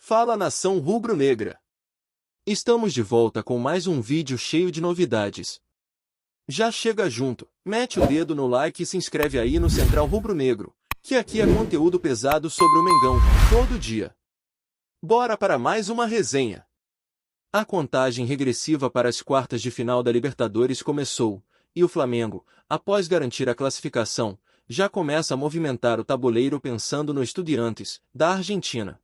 Fala, nação rubro-negra! Estamos de volta com mais um vídeo cheio de novidades. Já chega junto, mete o dedo no like e se inscreve aí no Central Rubro-Negro, que aqui é conteúdo pesado sobre o Mengão, todo dia. Bora para mais uma resenha. A contagem regressiva para as quartas de final da Libertadores começou, e o Flamengo, após garantir a classificação, já começa a movimentar o tabuleiro pensando no Estudiantes, da Argentina.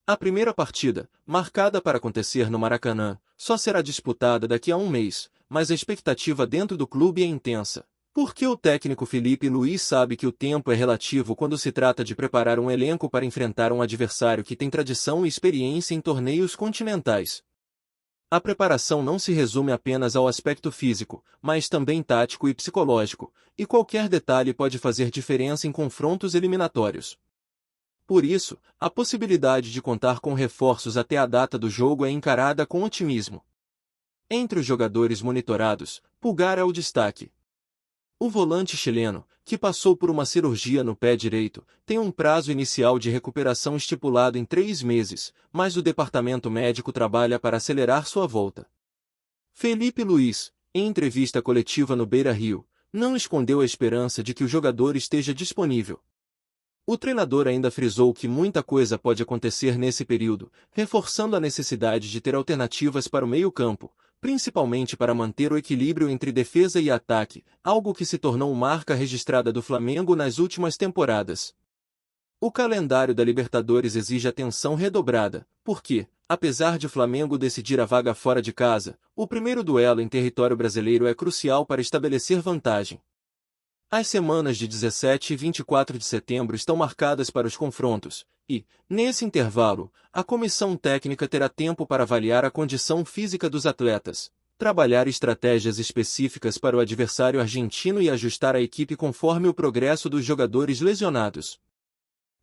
A primeira partida, marcada para acontecer no Maracanã, só será disputada daqui a um mês, mas a expectativa dentro do clube é intensa. Porque o técnico Felipe Luiz sabe que o tempo é relativo quando se trata de preparar um elenco para enfrentar um adversário que tem tradição e experiência em torneios continentais. A preparação não se resume apenas ao aspecto físico, mas também tático e psicológico, e qualquer detalhe pode fazer diferença em confrontos eliminatórios. Por isso, a possibilidade de contar com reforços até a data do jogo é encarada com otimismo. Entre os jogadores monitorados, Pulgar é o destaque. O volante chileno, que passou por uma cirurgia no pé direito, tem um prazo inicial de recuperação estipulado em 3 meses, mas o departamento médico trabalha para acelerar sua volta. Felipe Luiz, em entrevista coletiva no Beira-Rio, não escondeu a esperança de que o jogador esteja disponível. O treinador ainda frisou que muita coisa pode acontecer nesse período, reforçando a necessidade de ter alternativas para o meio-campo, principalmente para manter o equilíbrio entre defesa e ataque, algo que se tornou marca registrada do Flamengo nas últimas temporadas. O calendário da Libertadores exige atenção redobrada, porque, apesar de o Flamengo decidir a vaga fora de casa, o primeiro duelo em território brasileiro é crucial para estabelecer vantagem. As semanas de 17 e 24 de setembro estão marcadas para os confrontos, e, nesse intervalo, a comissão técnica terá tempo para avaliar a condição física dos atletas, trabalhar estratégias específicas para o adversário argentino e ajustar a equipe conforme o progresso dos jogadores lesionados.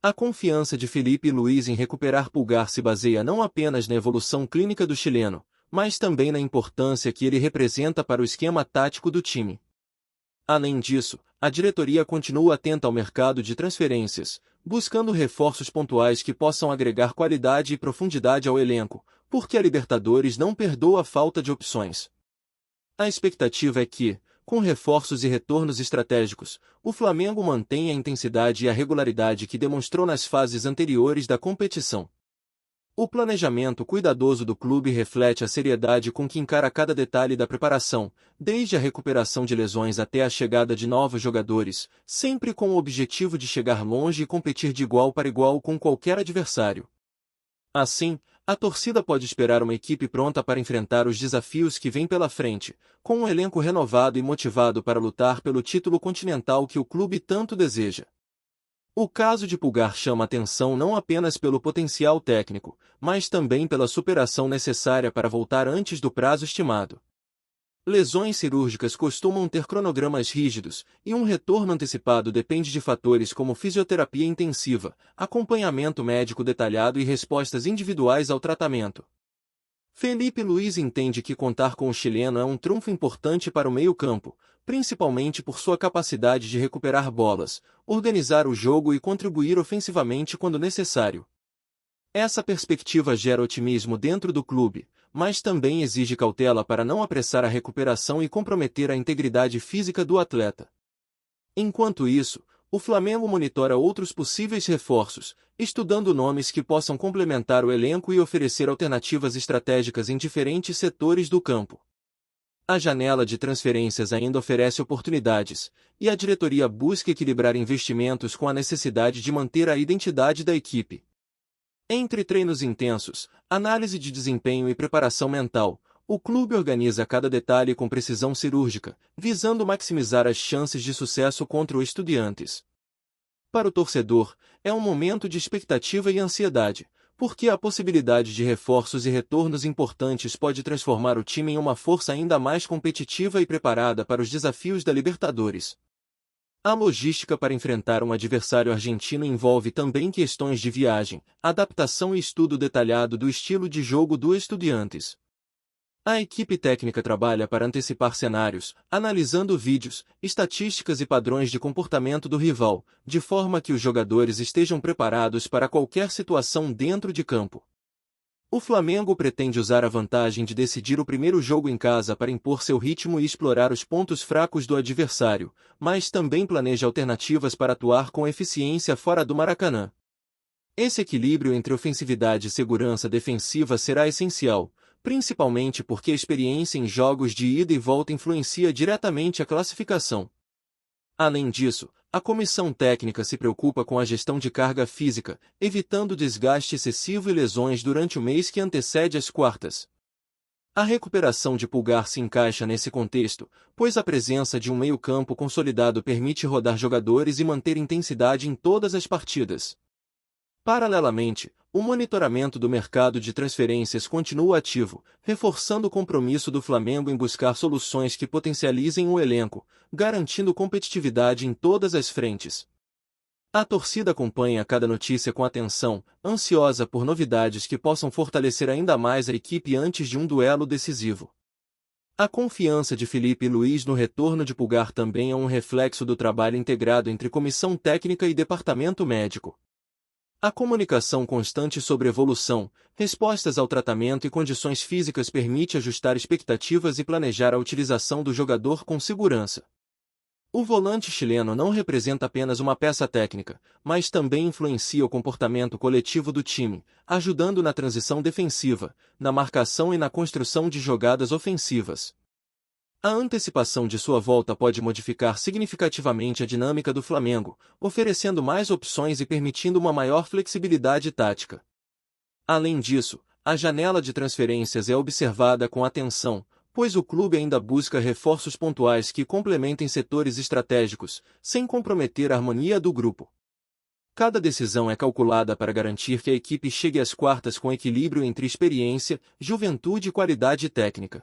A confiança de Felipe Luiz em recuperar Pulgar se baseia não apenas na evolução clínica do chileno, mas também na importância que ele representa para o esquema tático do time. Além disso, a diretoria continua atenta ao mercado de transferências, buscando reforços pontuais que possam agregar qualidade e profundidade ao elenco, porque a Libertadores não perdoa a falta de opções. A expectativa é que, com reforços e retornos estratégicos, o Flamengo mantenha a intensidade e a regularidade que demonstrou nas fases anteriores da competição. O planejamento cuidadoso do clube reflete a seriedade com que encara cada detalhe da preparação, desde a recuperação de lesões até a chegada de novos jogadores, sempre com o objetivo de chegar longe e competir de igual para igual com qualquer adversário. Assim, a torcida pode esperar uma equipe pronta para enfrentar os desafios que vêm pela frente, com um elenco renovado e motivado para lutar pelo título continental que o clube tanto deseja. O caso de Pulgar chama atenção não apenas pelo potencial técnico, mas também pela superação necessária para voltar antes do prazo estimado. Lesões cirúrgicas costumam ter cronogramas rígidos, e um retorno antecipado depende de fatores como fisioterapia intensiva, acompanhamento médico detalhado e respostas individuais ao tratamento. Felipe Luiz entende que contar com o chileno é um trunfo importante para o meio-campo, principalmente por sua capacidade de recuperar bolas, organizar o jogo e contribuir ofensivamente quando necessário. Essa perspectiva gera otimismo dentro do clube, mas também exige cautela para não apressar a recuperação e comprometer a integridade física do atleta. Enquanto isso, o Flamengo monitora outros possíveis reforços, estudando nomes que possam complementar o elenco e oferecer alternativas estratégicas em diferentes setores do campo. A janela de transferências ainda oferece oportunidades, e a diretoria busca equilibrar investimentos com a necessidade de manter a identidade da equipe. Entre treinos intensos, análise de desempenho e preparação mental, o clube organiza cada detalhe com precisão cirúrgica, visando maximizar as chances de sucesso contra o Estudiantes. Para o torcedor, é um momento de expectativa e ansiedade, porque a possibilidade de reforços e retornos importantes pode transformar o time em uma força ainda mais competitiva e preparada para os desafios da Libertadores. A logística para enfrentar um adversário argentino envolve também questões de viagem, adaptação e estudo detalhado do estilo de jogo do Estudiantes. A equipe técnica trabalha para antecipar cenários, analisando vídeos, estatísticas e padrões de comportamento do rival, de forma que os jogadores estejam preparados para qualquer situação dentro de campo. O Flamengo pretende usar a vantagem de decidir o primeiro jogo em casa para impor seu ritmo e explorar os pontos fracos do adversário, mas também planeja alternativas para atuar com eficiência fora do Maracanã. Esse equilíbrio entre ofensividade e segurança defensiva será essencial, principalmente porque a experiência em jogos de ida e volta influencia diretamente a classificação. Além disso, a comissão técnica se preocupa com a gestão de carga física, evitando desgaste excessivo e lesões durante o mês que antecede as quartas. A recuperação de Pulgar se encaixa nesse contexto, pois a presença de um meio-campo consolidado permite rodar jogadores e manter intensidade em todas as partidas. Paralelamente, o monitoramento do mercado de transferências continua ativo, reforçando o compromisso do Flamengo em buscar soluções que potencializem o elenco, garantindo competitividade em todas as frentes. A torcida acompanha cada notícia com atenção, ansiosa por novidades que possam fortalecer ainda mais a equipe antes de um duelo decisivo. A confiança de Felipe Luiz no retorno de Pulgar também é um reflexo do trabalho integrado entre comissão técnica e departamento médico. A comunicação constante sobre evolução, respostas ao tratamento e condições físicas permite ajustar expectativas e planejar a utilização do jogador com segurança. O volante chileno não representa apenas uma peça técnica, mas também influencia o comportamento coletivo do time, ajudando na transição defensiva, na marcação e na construção de jogadas ofensivas. A antecipação de sua volta pode modificar significativamente a dinâmica do Flamengo, oferecendo mais opções e permitindo uma maior flexibilidade tática. Além disso, a janela de transferências é observada com atenção, pois o clube ainda busca reforços pontuais que complementem setores estratégicos, sem comprometer a harmonia do grupo. Cada decisão é calculada para garantir que a equipe chegue às quartas com equilíbrio entre experiência, juventude e qualidade técnica.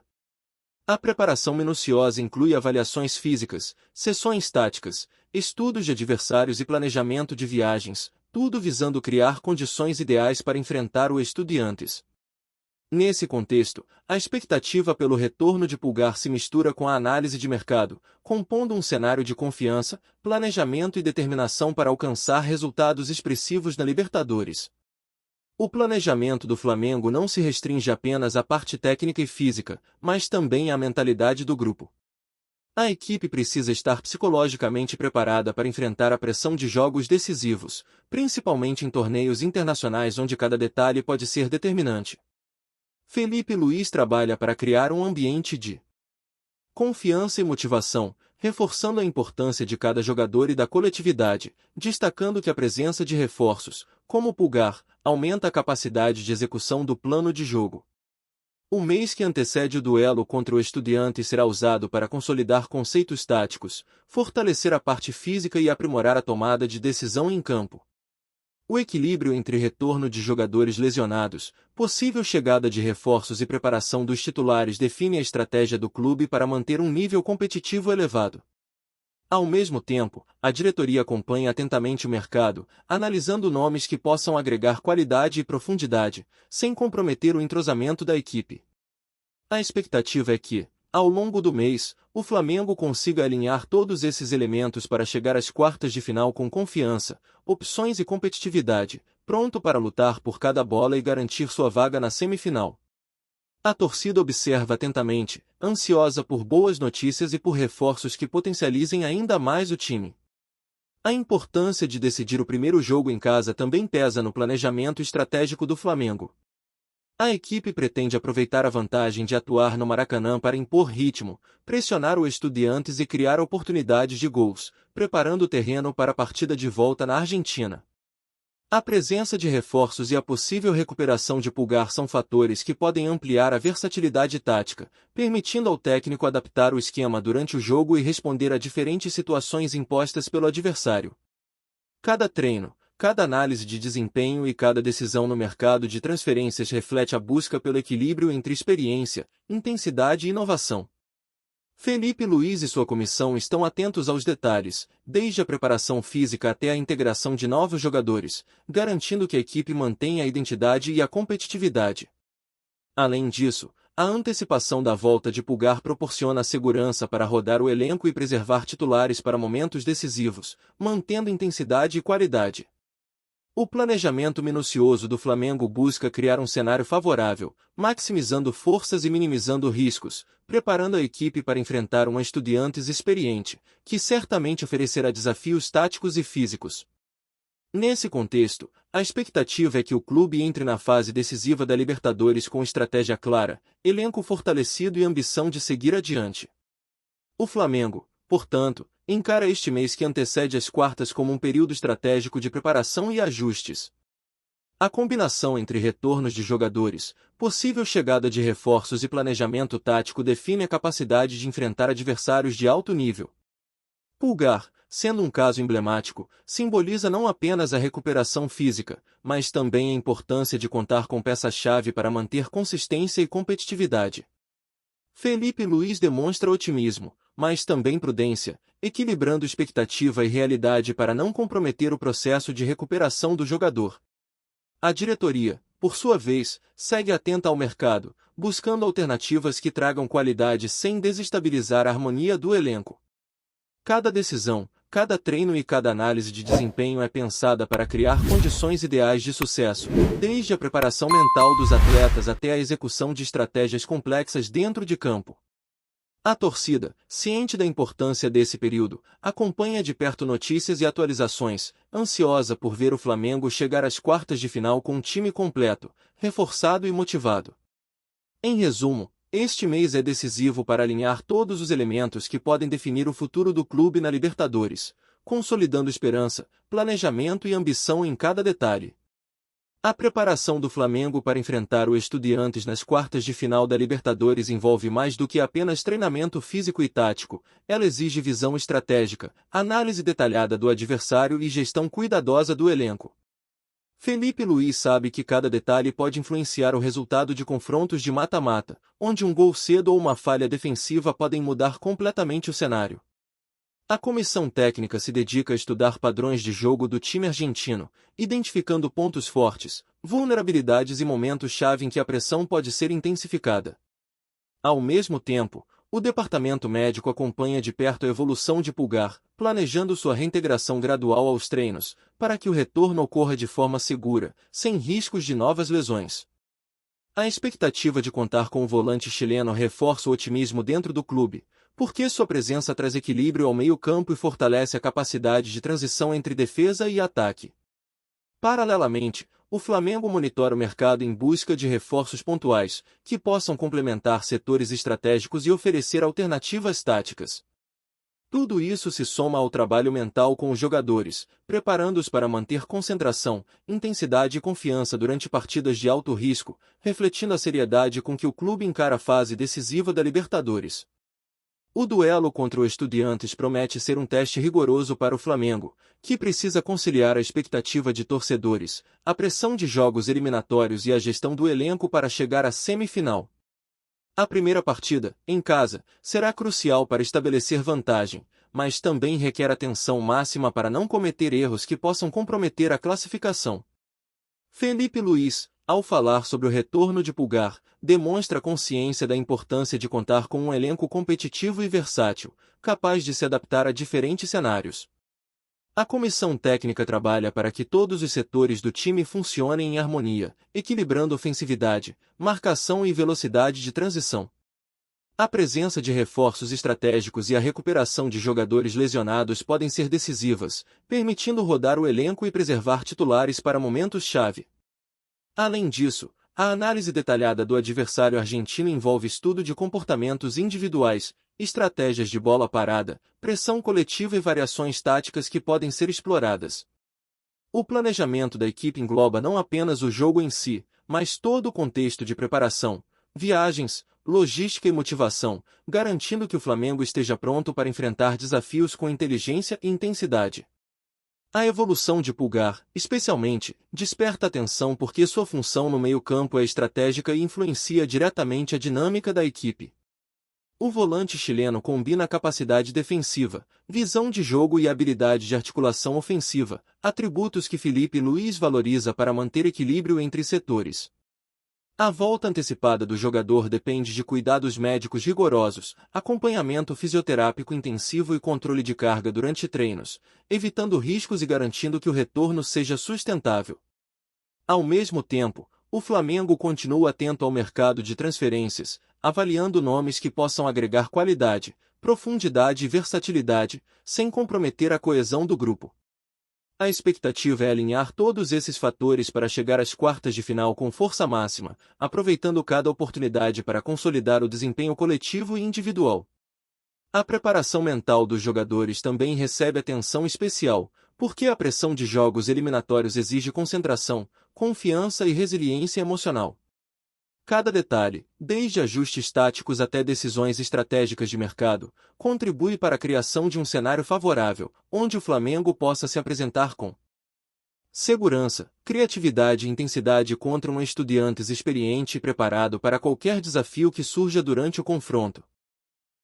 A preparação minuciosa inclui avaliações físicas, sessões táticas, estudos de adversários e planejamento de viagens, tudo visando criar condições ideais para enfrentar o Estudiantes. Nesse contexto, a expectativa pelo retorno de Pulgar se mistura com a análise de mercado, compondo um cenário de confiança, planejamento e determinação para alcançar resultados expressivos na Libertadores. O planejamento do Flamengo não se restringe apenas à parte técnica e física, mas também à mentalidade do grupo. A equipe precisa estar psicologicamente preparada para enfrentar a pressão de jogos decisivos, principalmente em torneios internacionais onde cada detalhe pode ser determinante. Felipe Luiz trabalha para criar um ambiente de confiança e motivação, reforçando a importância de cada jogador e da coletividade, destacando que a presença de reforços, como o Pulgar, aumenta a capacidade de execução do plano de jogo. O mês que antecede o duelo contra o Estudiantes será usado para consolidar conceitos táticos, fortalecer a parte física e aprimorar a tomada de decisão em campo. O equilíbrio entre retorno de jogadores lesionados, possível chegada de reforços e preparação dos titulares define a estratégia do clube para manter um nível competitivo elevado. Ao mesmo tempo, a diretoria acompanha atentamente o mercado, analisando nomes que possam agregar qualidade e profundidade, sem comprometer o entrosamento da equipe. A expectativa é que, ao longo do mês, o Flamengo consiga alinhar todos esses elementos para chegar às quartas de final com confiança, opções e competitividade, pronto para lutar por cada bola e garantir sua vaga na semifinal. A torcida observa atentamente, ansiosa por boas notícias e por reforços que potencializem ainda mais o time. A importância de decidir o primeiro jogo em casa também pesa no planejamento estratégico do Flamengo. A equipe pretende aproveitar a vantagem de atuar no Maracanã para impor ritmo, pressionar o Estudiantes e criar oportunidades de gols, preparando o terreno para a partida de volta na Argentina. A presença de reforços e a possível recuperação de Pulgar são fatores que podem ampliar a versatilidade tática, permitindo ao técnico adaptar o esquema durante o jogo e responder a diferentes situações impostas pelo adversário. Cada treino, cada análise de desempenho e cada decisão no mercado de transferências reflete a busca pelo equilíbrio entre experiência, intensidade e inovação. Felipe Luiz e sua comissão estão atentos aos detalhes, desde a preparação física até a integração de novos jogadores, garantindo que a equipe mantenha a identidade e a competitividade. Além disso, a antecipação da volta de Pulgar proporciona segurança para rodar o elenco e preservar titulares para momentos decisivos, mantendo intensidade e qualidade. O planejamento minucioso do Flamengo busca criar um cenário favorável, maximizando forças e minimizando riscos, preparando a equipe para enfrentar um Estudiantes experiente, que certamente oferecerá desafios táticos e físicos. Nesse contexto, a expectativa é que o clube entre na fase decisiva da Libertadores com estratégia clara, elenco fortalecido e ambição de seguir adiante. O Flamengo, portanto, encara este mês que antecede as quartas como um período estratégico de preparação e ajustes. A combinação entre retornos de jogadores, possível chegada de reforços e planejamento tático define a capacidade de enfrentar adversários de alto nível. Pulgar, sendo um caso emblemático, simboliza não apenas a recuperação física, mas também a importância de contar com peça-chave para manter consistência e competitividade. Felipe Luís demonstra otimismo, mas também prudência, equilibrando expectativa e realidade para não comprometer o processo de recuperação do jogador. A diretoria, por sua vez, segue atenta ao mercado, buscando alternativas que tragam qualidade sem desestabilizar a harmonia do elenco. Cada decisão, cada treino e cada análise de desempenho é pensada para criar condições ideais de sucesso, desde a preparação mental dos atletas até a execução de estratégias complexas dentro de campo. A torcida, ciente da importância desse período, acompanha de perto notícias e atualizações, ansiosa por ver o Flamengo chegar às quartas de final com um time completo, reforçado e motivado. Em resumo, este mês é decisivo para alinhar todos os elementos que podem definir o futuro do clube na Libertadores, consolidando esperança, planejamento e ambição em cada detalhe. A preparação do Flamengo para enfrentar o Estudiantes nas quartas de final da Libertadores envolve mais do que apenas treinamento físico e tático, ela exige visão estratégica, análise detalhada do adversário e gestão cuidadosa do elenco. Felipe Luís sabe que cada detalhe pode influenciar o resultado de confrontos de mata-mata, onde um gol cedo ou uma falha defensiva podem mudar completamente o cenário. A comissão técnica se dedica a estudar padrões de jogo do time argentino, identificando pontos fortes, vulnerabilidades e momentos-chave em que a pressão pode ser intensificada. Ao mesmo tempo, o departamento médico acompanha de perto a evolução de Pulgar, planejando sua reintegração gradual aos treinos, para que o retorno ocorra de forma segura, sem riscos de novas lesões. A expectativa de contar com o volante chileno reforça o otimismo dentro do clube, porque sua presença traz equilíbrio ao meio-campo e fortalece a capacidade de transição entre defesa e ataque. Paralelamente, o Flamengo monitora o mercado em busca de reforços pontuais, que possam complementar setores estratégicos e oferecer alternativas táticas. Tudo isso se soma ao trabalho mental com os jogadores, preparando-os para manter concentração, intensidade e confiança durante partidas de alto risco, refletindo a seriedade com que o clube encara a fase decisiva da Libertadores. O duelo contra o Estudiantes promete ser um teste rigoroso para o Flamengo, que precisa conciliar a expectativa de torcedores, a pressão de jogos eliminatórios e a gestão do elenco para chegar à semifinal. A primeira partida, em casa, será crucial para estabelecer vantagem, mas também requer atenção máxima para não cometer erros que possam comprometer a classificação. Felipe Luís, ao falar sobre o retorno de Pulgar, demonstra consciência da importância de contar com um elenco competitivo e versátil, capaz de se adaptar a diferentes cenários. A comissão técnica trabalha para que todos os setores do time funcionem em harmonia, equilibrando ofensividade, marcação e velocidade de transição. A presença de reforços estratégicos e a recuperação de jogadores lesionados podem ser decisivas, permitindo rodar o elenco e preservar titulares para momentos-chave. Além disso, a análise detalhada do adversário argentino envolve estudo de comportamentos individuais, estratégias de bola parada, pressão coletiva e variações táticas que podem ser exploradas. O planejamento da equipe engloba não apenas o jogo em si, mas todo o contexto de preparação, viagens, logística e motivação, garantindo que o Flamengo esteja pronto para enfrentar desafios com inteligência e intensidade. A evolução de Pulgar, especialmente, desperta atenção porque sua função no meio-campo é estratégica e influencia diretamente a dinâmica da equipe. O volante chileno combina capacidade defensiva, visão de jogo e habilidade de articulação ofensiva, atributos que Felipe Luís valoriza para manter equilíbrio entre setores. A volta antecipada do jogador depende de cuidados médicos rigorosos, acompanhamento fisioterápico intensivo e controle de carga durante treinos, evitando riscos e garantindo que o retorno seja sustentável. Ao mesmo tempo, o Flamengo continua atento ao mercado de transferências, avaliando nomes que possam agregar qualidade, profundidade e versatilidade, sem comprometer a coesão do grupo. A expectativa é alinhar todos esses fatores para chegar às quartas de final com força máxima, aproveitando cada oportunidade para consolidar o desempenho coletivo e individual. A preparação mental dos jogadores também recebe atenção especial, porque a pressão de jogos eliminatórios exige concentração, confiança e resiliência emocional. Cada detalhe, desde ajustes táticos até decisões estratégicas de mercado, contribui para a criação de um cenário favorável, onde o Flamengo possa se apresentar com segurança, criatividade e intensidade contra um Estudiantes experiente e preparado para qualquer desafio que surja durante o confronto.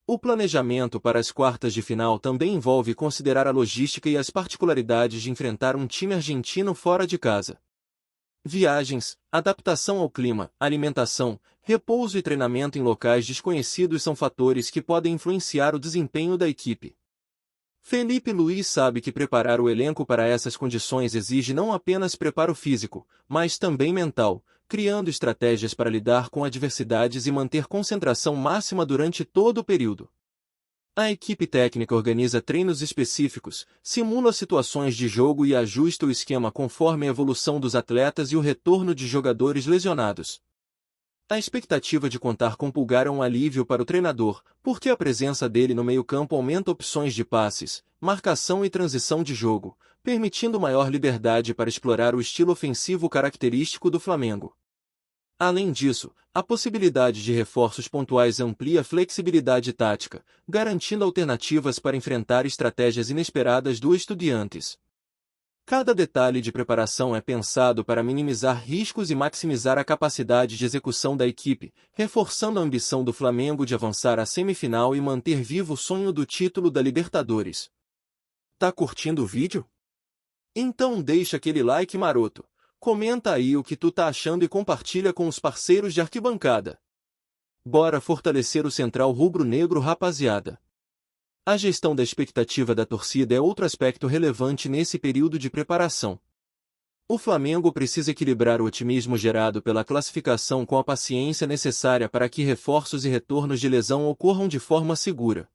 O planejamento para as quartas de final também envolve considerar a logística e as particularidades de enfrentar um time argentino fora de casa. Viagens, adaptação ao clima, alimentação, repouso e treinamento em locais desconhecidos são fatores que podem influenciar o desempenho da equipe. Felipe Luiz sabe que preparar o elenco para essas condições exige não apenas preparo físico, mas também mental, criando estratégias para lidar com adversidades e manter concentração máxima durante todo o período. A equipe técnica organiza treinos específicos, simula situações de jogo e ajusta o esquema conforme a evolução dos atletas e o retorno de jogadores lesionados. A expectativa de contar com Pulgar é um alívio para o treinador, porque a presença dele no meio-campo aumenta opções de passes, marcação e transição de jogo, permitindo maior liberdade para explorar o estilo ofensivo característico do Flamengo. Além disso, a possibilidade de reforços pontuais amplia a flexibilidade tática, garantindo alternativas para enfrentar estratégias inesperadas do Estudiantes. Cada detalhe de preparação é pensado para minimizar riscos e maximizar a capacidade de execução da equipe, reforçando a ambição do Flamengo de avançar à semifinal e manter vivo o sonho do título da Libertadores. Tá curtindo o vídeo? Então deixa aquele like maroto. Comenta aí o que tu tá achando e compartilha com os parceiros de arquibancada. Bora fortalecer o Central Rubro-Negro, rapaziada. A gestão da expectativa da torcida é outro aspecto relevante nesse período de preparação. O Flamengo precisa equilibrar o otimismo gerado pela classificação com a paciência necessária para que reforços e retornos de lesão ocorram de forma segura.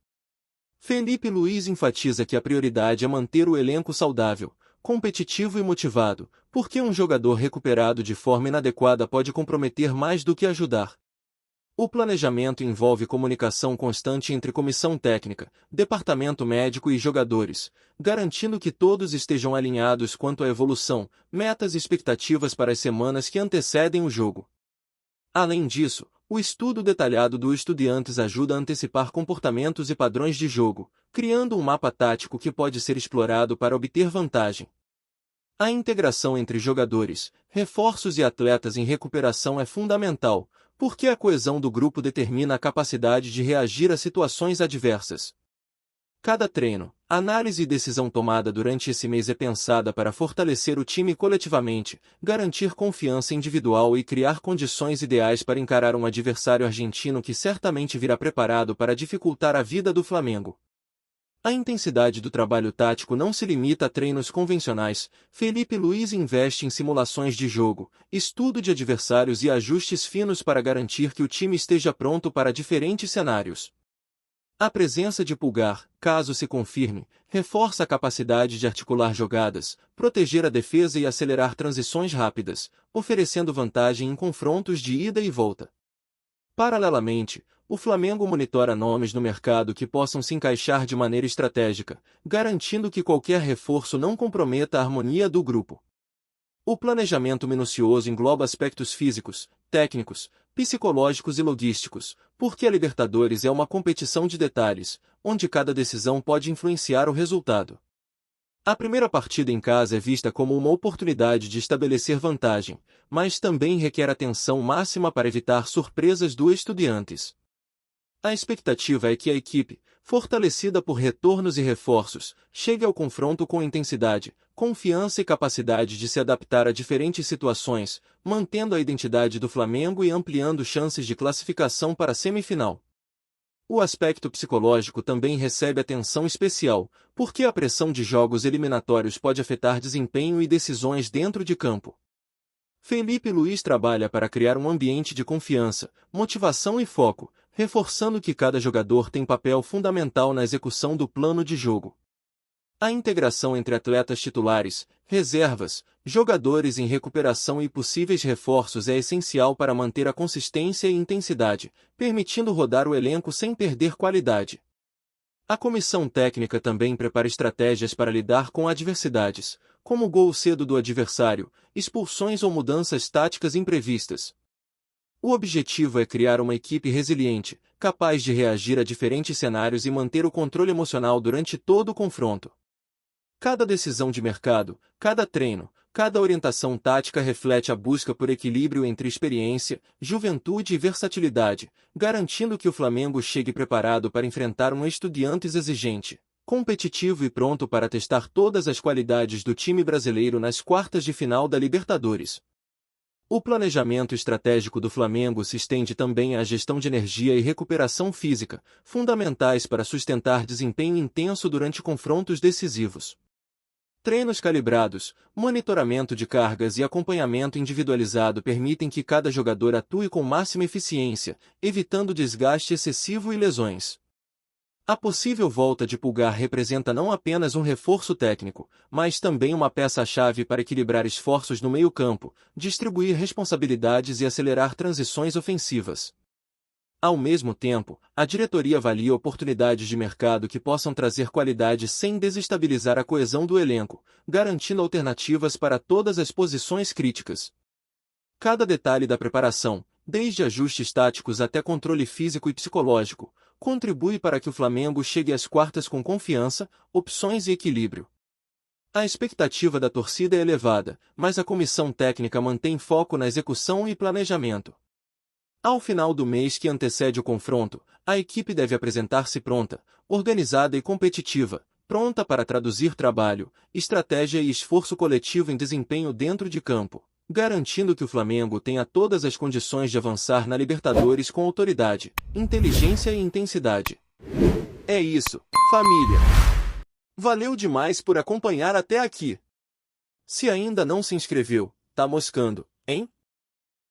Felipe Luiz enfatiza que a prioridade é manter o elenco saudável, competitivo e motivado, porque um jogador recuperado de forma inadequada pode comprometer mais do que ajudar. O planejamento envolve comunicação constante entre comissão técnica, departamento médico e jogadores, garantindo que todos estejam alinhados quanto à evolução, metas e expectativas para as semanas que antecedem o jogo. Além disso, o estudo detalhado do Estudiantes ajuda a antecipar comportamentos e padrões de jogo, criando um mapa tático que pode ser explorado para obter vantagem. A integração entre jogadores, reforços e atletas em recuperação é fundamental, porque a coesão do grupo determina a capacidade de reagir a situações adversas. Cada treino, análise e decisão tomada durante esse mês é pensada para fortalecer o time coletivamente, garantir confiança individual e criar condições ideais para encarar um adversário argentino que certamente virá preparado para dificultar a vida do Flamengo. A intensidade do trabalho tático não se limita a treinos convencionais. Felipe Luiz investe em simulações de jogo, estudo de adversários e ajustes finos para garantir que o time esteja pronto para diferentes cenários. A presença de Pulgar, caso se confirme, reforça a capacidade de articular jogadas, proteger a defesa e acelerar transições rápidas, oferecendo vantagem em confrontos de ida e volta. Paralelamente, o Flamengo monitora nomes no mercado que possam se encaixar de maneira estratégica, garantindo que qualquer reforço não comprometa a harmonia do grupo. O planejamento minucioso engloba aspectos físicos, técnicos, psicológicos e logísticos, porque a Libertadores é uma competição de detalhes, onde cada decisão pode influenciar o resultado. A primeira partida em casa é vista como uma oportunidade de estabelecer vantagem, mas também requer atenção máxima para evitar surpresas do Estudiantes. A expectativa é que a equipe, fortalecida por retornos e reforços, chegue ao confronto com intensidade, confiança e capacidade de se adaptar a diferentes situações, mantendo a identidade do Flamengo e ampliando chances de classificação para a semifinal. O aspecto psicológico também recebe atenção especial, porque a pressão de jogos eliminatórios pode afetar desempenho e decisões dentro de campo. Felipe Luiz trabalha para criar um ambiente de confiança, motivação e foco, reforçando que cada jogador tem papel fundamental na execução do plano de jogo. A integração entre atletas titulares, reservas, jogadores em recuperação e possíveis reforços é essencial para manter a consistência e intensidade, permitindo rodar o elenco sem perder qualidade. A comissão técnica também prepara estratégias para lidar com adversidades, como gol cedo do adversário, expulsões ou mudanças táticas imprevistas. O objetivo é criar uma equipe resiliente, capaz de reagir a diferentes cenários e manter o controle emocional durante todo o confronto. Cada decisão de mercado, cada treino, cada orientação tática reflete a busca por equilíbrio entre experiência, juventude e versatilidade, garantindo que o Flamengo chegue preparado para enfrentar um Estudiantes exigente, competitivo e pronto para testar todas as qualidades do time brasileiro nas quartas de final da Libertadores. O planejamento estratégico do Flamengo se estende também à gestão de energia e recuperação física, fundamentais para sustentar desempenho intenso durante confrontos decisivos. Treinos calibrados, monitoramento de cargas e acompanhamento individualizado permitem que cada jogador atue com máxima eficiência, evitando desgaste excessivo e lesões. A possível volta de Pulgar representa não apenas um reforço técnico, mas também uma peça-chave para equilibrar esforços no meio-campo, distribuir responsabilidades e acelerar transições ofensivas. Ao mesmo tempo, a diretoria avalia oportunidades de mercado que possam trazer qualidade sem desestabilizar a coesão do elenco, garantindo alternativas para todas as posições críticas. Cada detalhe da preparação, desde ajustes táticos até controle físico e psicológico, contribui para que o Flamengo chegue às quartas com confiança, opções e equilíbrio. A expectativa da torcida é elevada, mas a comissão técnica mantém foco na execução e planejamento. Ao final do mês que antecede o confronto, a equipe deve apresentar-se pronta, organizada e competitiva, pronta para traduzir trabalho, estratégia e esforço coletivo em desempenho dentro de campo, garantindo que o Flamengo tenha todas as condições de avançar na Libertadores com autoridade, inteligência e intensidade. É isso, família! Valeu demais por acompanhar até aqui! Se ainda não se inscreveu, tá moscando, hein?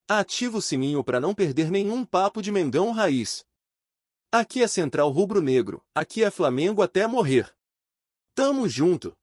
Ativa o sininho para não perder nenhum papo de Mengão Raiz. Aqui é Central Rubro Negro, aqui é Flamengo até morrer. Tamo junto!